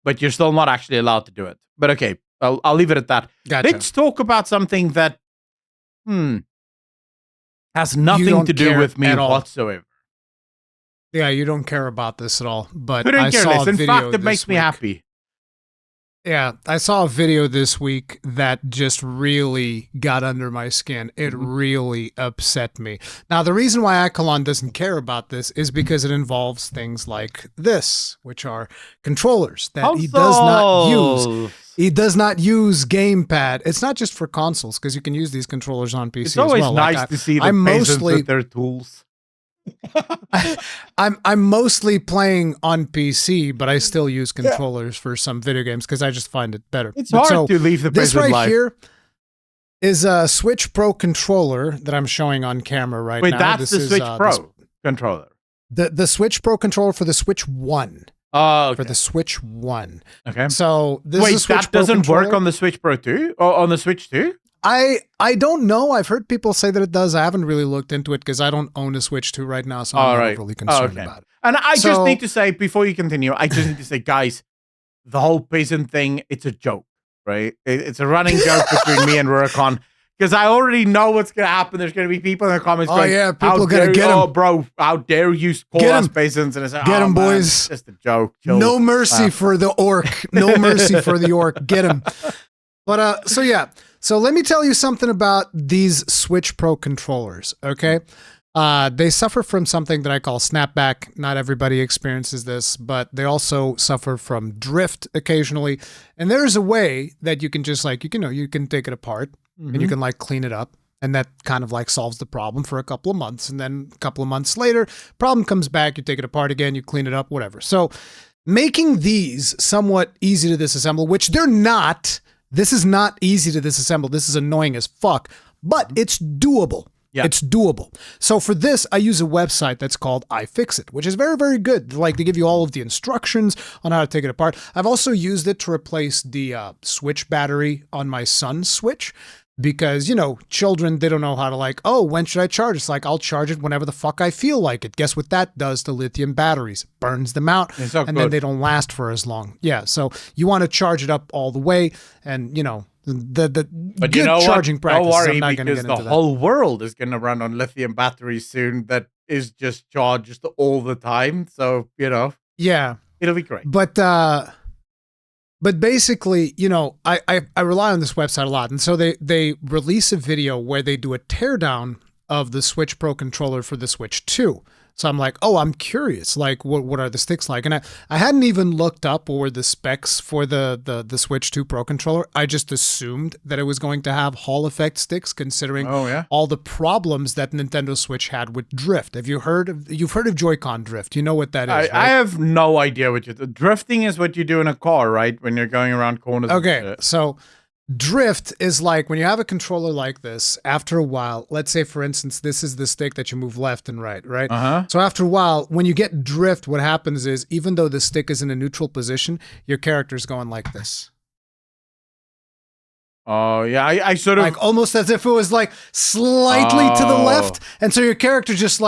but you're still not actually allowed to do it. But okay, I'll leave it at that. Gotcha. Let's talk about something that has nothing to do with me whatsoever. Yeah, you don't care about this at all. But I saw a video. In fact, it makes me happy. Yeah, I saw a video this week that just really got under my skin. It really upset me. Now, the reason why Accolonn doesn't care about this is because it involves things like this, which are controllers that he does not use. He does not use gamepad. It's not just for consoles, because you can use these controllers on PC as well. It's always nice to see the peasants with their tools. I'm mostly playing on PC, but I still use controllers for some video games because I just find it better. It's hard to leave the peasant life. This right here is a Switch Pro controller that I'm showing on camera right now. Wait, that's the Switch Pro controller. The Switch Pro controller for the Switch 1. Oh, okay. For the Switch 1. Okay. So this is a Switch that doesn't work on the Switch Pro 2? Or on the Switch 2? I don't know. I've heard people say that it does. I haven't really looked into it because I don't own a Switch 2 right now, so I'm not overly concerned about it. And I just need to say, before you continue, I just need to say, guys, the whole peasant thing, it's a joke, right? It's a running joke between me and Rurikhan, because I already know what's going to happen. There's going to be people in the comments going, yeah, people are going to get him. Oh, bro, how dare you call us peasants? And it's like, get him, boys. It's just a joke. Chill. No mercy for the orc. No mercy for the orc. Get him. But, so yeah. So let me tell you something about these Switch Pro controllers, okay? They suffer from something that I call snapback. Not everybody experiences this, but they also suffer from drift occasionally. And there's a way that you can just you can take it apart and you can clean it up. And that kind of solves the problem for a couple of months. And then a couple of months later, problem comes back, you take it apart again, you clean it up, whatever. So making these somewhat easy to disassemble, which they're not. This is not easy to disassemble. This is annoying as fuck, but it's doable. Yeah. It's doable. So for this, I use a website that's called iFixit, which is very, very good. They give you all of the instructions on how to take it apart. I've also used it to replace the Switch battery on my son's Switch. Because, children, they don't know how to when should I charge? It's I'll charge it whenever the fuck I feel like it. Guess what that does to lithium batteries? Burns them out, and then they don't last for as long. Yeah, so you want to charge it up all the way, and, the but good charging practice. Don't worry, because the whole world is going to run on lithium batteries soon that is just charged all the time. So, Yeah. It'll be great. But basically, I rely on this website a lot. And so they release a video where they do a teardown of the Switch Pro controller for the Switch 2. So I'm like, oh, I'm curious. What are the sticks like? And I hadn't even looked up what were the specs for the Switch 2 Pro controller. I just assumed that it was going to have Hall effect sticks, considering all the problems that Nintendo Switch had with drift. You've heard of Joy-Con drift? You know what that is, right? I have no idea what drifting is. What you do in a car, right? When you're going around corners. Okay, so drift is when you have a controller like this, after a while, let's say, for instance, this is the stick that you move left and right? So after a while, when you get drift, what happens is, even though the stick is in a neutral position, your character's going like this. Oh, yeah, I sort of... almost as if it was slightly to the left, and so your character just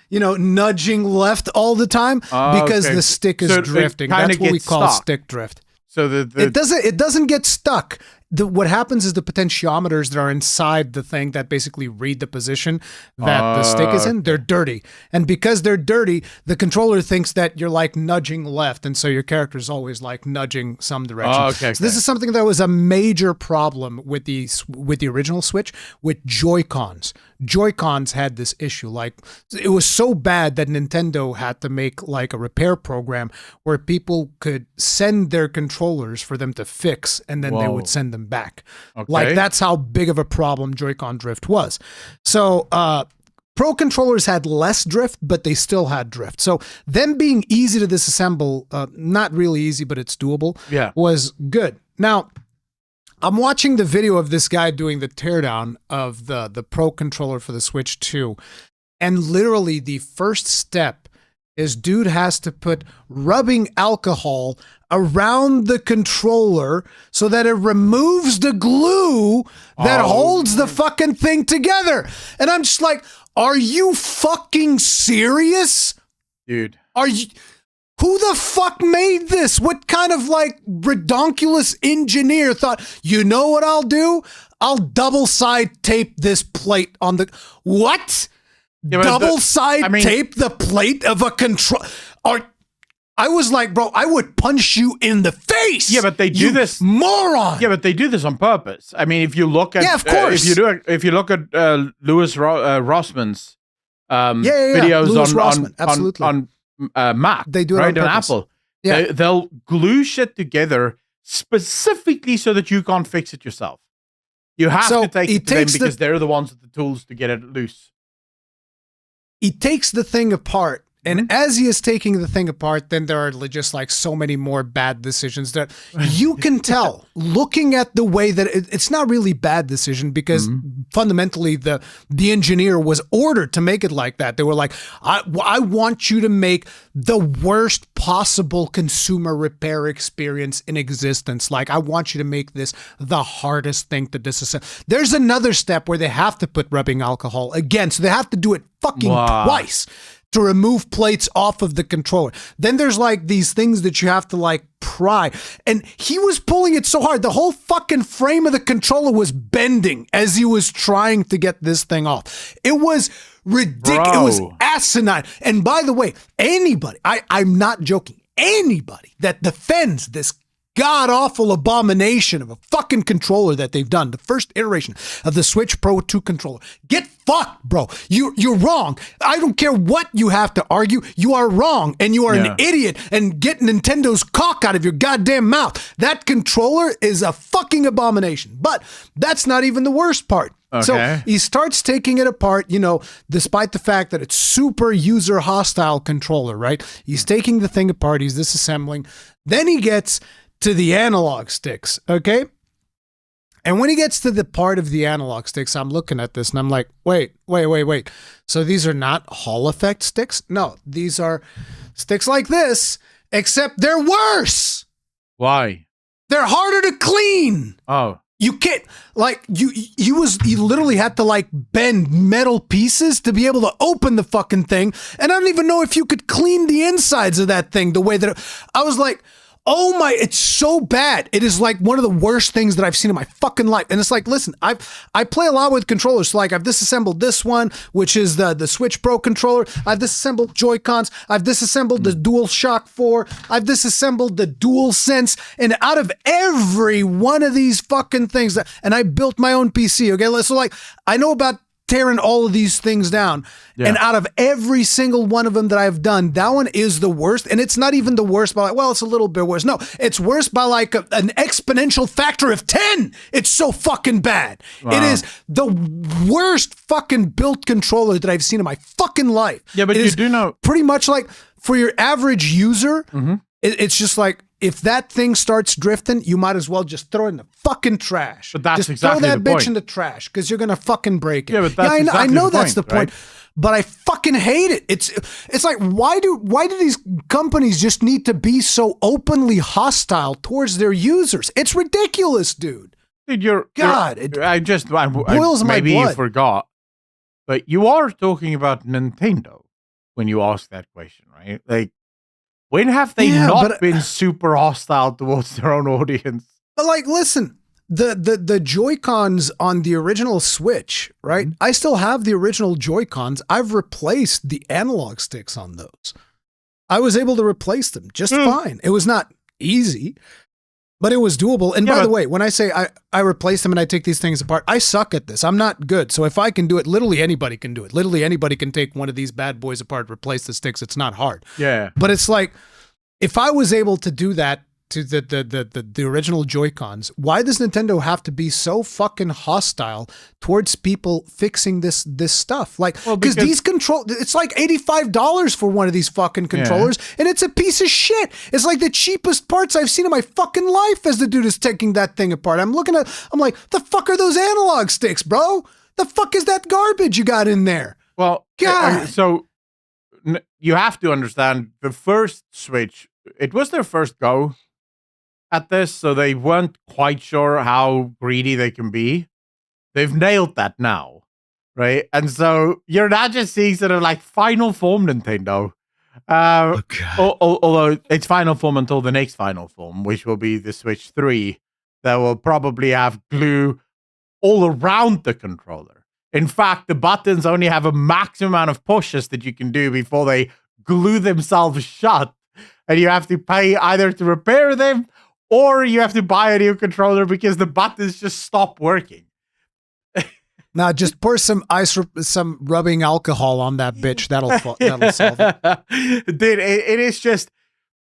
nudging left all the time because the stick is drifting. That's what we call stick drift. So it doesn't get stuck. What happens is the potentiometers that are inside the thing that basically read the position that the stick is in, they're dirty. And because they're dirty, the controller thinks that you're nudging left, and so your character's always nudging some direction. So this is something that was a major problem with the original Switch with Joy-Cons. Joy-Cons had this issue. It was so bad that Nintendo had to make a repair program where people could send their controllers for them to fix, and then they would send them back. That's how big of a problem Joy-Con drift was. So Pro controllers had less drift, but they still had drift. So them being easy to disassemble, not really easy, but it's doable, was good. Now, I'm watching the video of this guy doing the teardown of the Pro controller for the Switch 2, and literally the first step is dude has to put rubbing alcohol around the controller so that it removes the glue that holds the fucking thing together. And I'm just are you fucking serious? Dude. Who the fuck made this? What kind of like redonkulous engineer thought, you know what I'll do? I'll double side tape this plate on the what? Yeah, double side tape the plate of a control. I was like, bro, I would punch you in the face. Yeah, but they do this, moron. Yeah, but they do this on purpose. I mean, if you look at, of course. If you look at Louis Rossman's videos on Mac, they do it right, on on Apple. Yeah, they'll glue shit together specifically so that you can't fix it yourself. You have to take it to them because they're the ones with the tools to get it loose. He takes the thing apart. And as he is taking the thing apart, then there are just like so many more bad decisions that you can tell looking at the way that it's not really bad decision because fundamentally the engineer was ordered to make it like that. They were like, I want you to make the worst possible consumer repair experience in existence. Like, I want you to make this the hardest thing to disassemble. There's another step where they have to put rubbing alcohol again. So they have to do it fucking twice to remove plates off of the controller. Then there's like these things that you have to like pry. And he was pulling it so hard. The whole fucking frame of the controller was bending as he was trying to get this thing off. It was ridiculous. It was asinine. And by the way, anybody, I'm not joking, anybody that defends this god-awful abomination of a fucking controller that they've done, the first iteration of the Switch Pro 2 controller. Get fucked, bro. You're wrong. I don't care what you have to argue. You are wrong, and you are an idiot, and get Nintendo's cock out of your goddamn mouth. That controller is a fucking abomination. But that's not even the worst part. Okay. So he starts taking it apart, you know, despite the fact that it's super user hostile controller, right? He's taking the thing apart. He's disassembling. Then he gets to the analog sticks, okay? And when he gets to the part of the analog sticks, I'm looking at this and I'm like, wait. So these are not Hall effect sticks? No, these are sticks like this, except they're worse. Why? They're harder to clean. Oh. You can't, like, you literally had to like bend metal pieces to be able to open the fucking thing. And I don't even know if you could clean the insides of that thing the way that I was like, oh my, it's so bad. It is like one of the worst things that I've seen in my fucking life. And it's like, listen, I play a lot with controllers. So like I've disassembled this one, which is the Switch Pro controller. I've disassembled Joy-Cons. I've disassembled the DualShock 4. I've disassembled the DualSense. And out of every one of these fucking things, and I built my own PC, okay? So like, I know about tearing all of these things down. Yeah. And out of every single one of them that I've done, that one is the worst. And it's not even the worst by like, well, it's a little bit worse. No, it's worse by like an exponential factor of 10. It's so fucking bad. Wow. It is the worst fucking built controller that I've seen in my fucking life. Yeah, but you do know. Pretty much like for your average user, it's just like, if that thing starts drifting, you might as well just throw it in the fucking trash. But that's just exactly throw that the bitch point. in the trash because you're gonna fucking break it. Yeah, but that's exactly I know the that's the point. Right? But I fucking hate it. It's like why do these companies just need to be so openly hostile towards their users? It's ridiculous, dude. Dude, boils my maybe blood. You forgot, but you are talking about Nintendo when you ask that question, right? Like, when have they not been super hostile towards their own audience? But like, listen, the Joy-Cons on the original Switch, right? I still have the original Joy-Cons. I've replaced the analog sticks on those. I was able to replace them just fine. It was not easy, but it was doable. And by the way, when I say I replace them and I take these things apart, I suck at this. I'm not good. So if I can do it, literally anybody can do it. Literally anybody can take one of these bad boys apart, replace the sticks. It's not hard. Yeah. But it's like, if I was able to do that to the original Joy-Cons, why does Nintendo have to be so fucking hostile towards people fixing this stuff? Like, because these it's like $85 for one of these fucking controllers, and it's a piece of shit. It's like the cheapest parts I've seen in my fucking life as the dude is taking that thing apart. I'm like, the fuck are those analog sticks, bro? The fuck is that garbage you got in there? Well, God. So you have to understand the first Switch, it was their first go at this, so they weren't quite sure how greedy they can be. They've nailed that now, right? And so you're not just seeing sort of like final form Nintendo. Although it's final form until the next final form, which will be the Switch 3, that will probably have glue all around the controller. In fact, the buttons only have a maximum amount of pushes that you can do before they glue themselves shut. And you have to pay either to repair them or you have to buy a new controller because the buttons just stop working. Now, just pour some some rubbing alcohol on that bitch. That'll solve it. Dude, it is just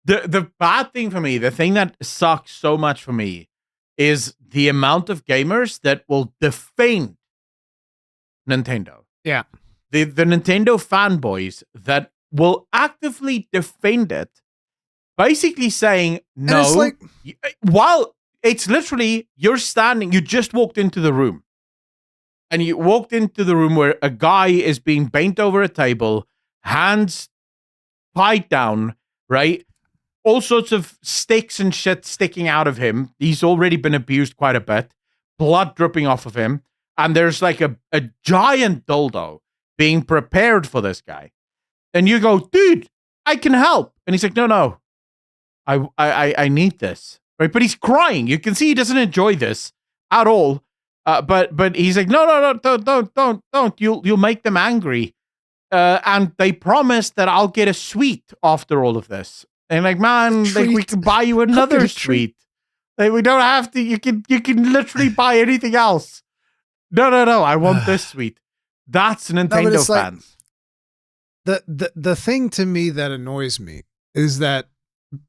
the bad thing for me. The thing that sucks so much for me is the amount of gamers that will defend Nintendo. Yeah. The Nintendo fanboys that will actively defend it, basically saying, no, it's like, while it's literally, you just walked into the room. And you walked into the room where a guy is being bent over a table, hands tied down, right? All sorts of sticks and shit sticking out of him. He's already been abused quite a bit. Blood dripping off of him. And there's like a giant dildo being prepared for this guy. And you go, dude, I can help. And he's like, no. I need this. Right? But he's crying. You can see he doesn't enjoy this at all. But he's like, no, don't. You'll make them angry. And they promised that I'll get a sweet after all of this. And like, man, like, we can buy you another sweet. Like, we don't have to. You can literally buy anything else. No. I want this sweet. That's Nintendo fans. Like, the thing to me that annoys me is that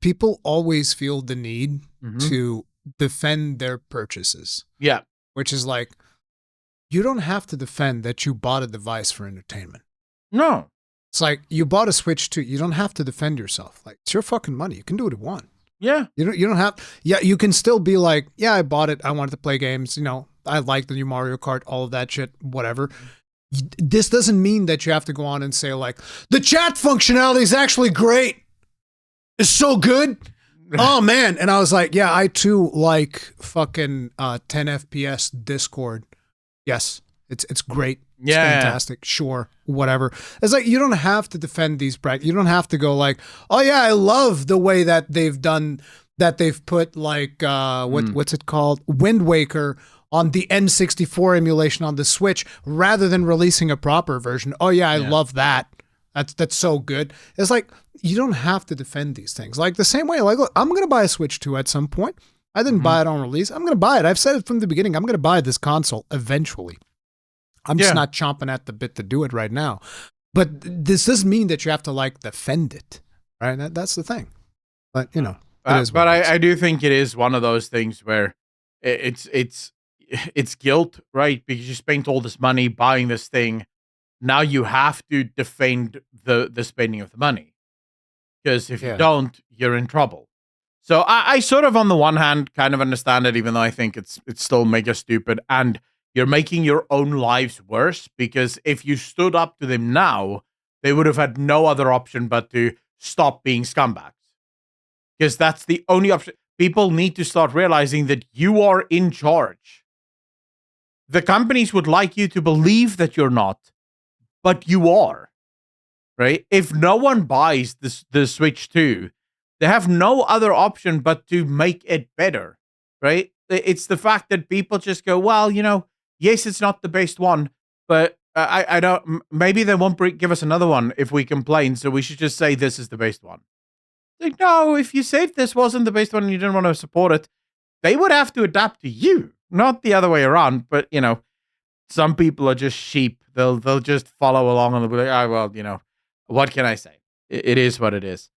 people always feel the need to defend their purchases. Yeah. Which is like, you don't have to defend that you bought a device for entertainment. No. It's like, you bought a Switch 2. You don't have to defend yourself. Like, it's your fucking money. You can do what you want. Yeah. You don't have, yeah, you can still be like, yeah, I bought it. I wanted to play games. You know, I like the new Mario Kart, all of that shit, whatever. This doesn't mean that you have to go on and say like, the chat functionality is actually great. It's so good. Oh man. And I was like, yeah, I too like fucking 10 FPS Discord. Yes. It's great. It's fantastic. Sure. Whatever. It's like, you don't have to defend these brackets. You don't have to go like, oh yeah, I love the way that they've put like what's it called? Wind Waker on the N64 emulation on the Switch rather than releasing a proper version. Oh yeah, I love that. That's so good. It's like, you don't have to defend these things. Like the same way, like, look, I'm going to buy a Switch 2 at some point. I didn't buy it on release. I'm going to buy it. I've said it from the beginning. I'm going to buy this console eventually. I'm just not chomping at the bit to do it right now. But this doesn't mean that you have to like defend it, right? That's the thing. But you know, but I do think it is one of those things where it's guilt, right? Because you spent all this money buying this thing. Now you have to defend the spending of the money. Because if you don't, you're in trouble. So I sort of, on the one hand, kind of understand it, even though I think it's still mega stupid. And you're making your own lives worse, because if you stood up to them now, they would have had no other option but to stop being scumbags. Because that's the only option. People need to start realizing that you are in charge. The companies would like you to believe that you're not, but you are. Right? If no one buys the Switch 2, they have no other option but to make it better. Right? It's the fact that people just go, well, you know, yes, it's not the best one, but I don't. Maybe they won't give us another one if we complain. So we should just say this is the best one. Like, no, if you said this wasn't the best one and you didn't want to support it, they would have to adapt to you, not the other way around. But you know, some people are just sheep. They'll just follow along and they'll be like, oh well, you know, what can I say? It is what it is.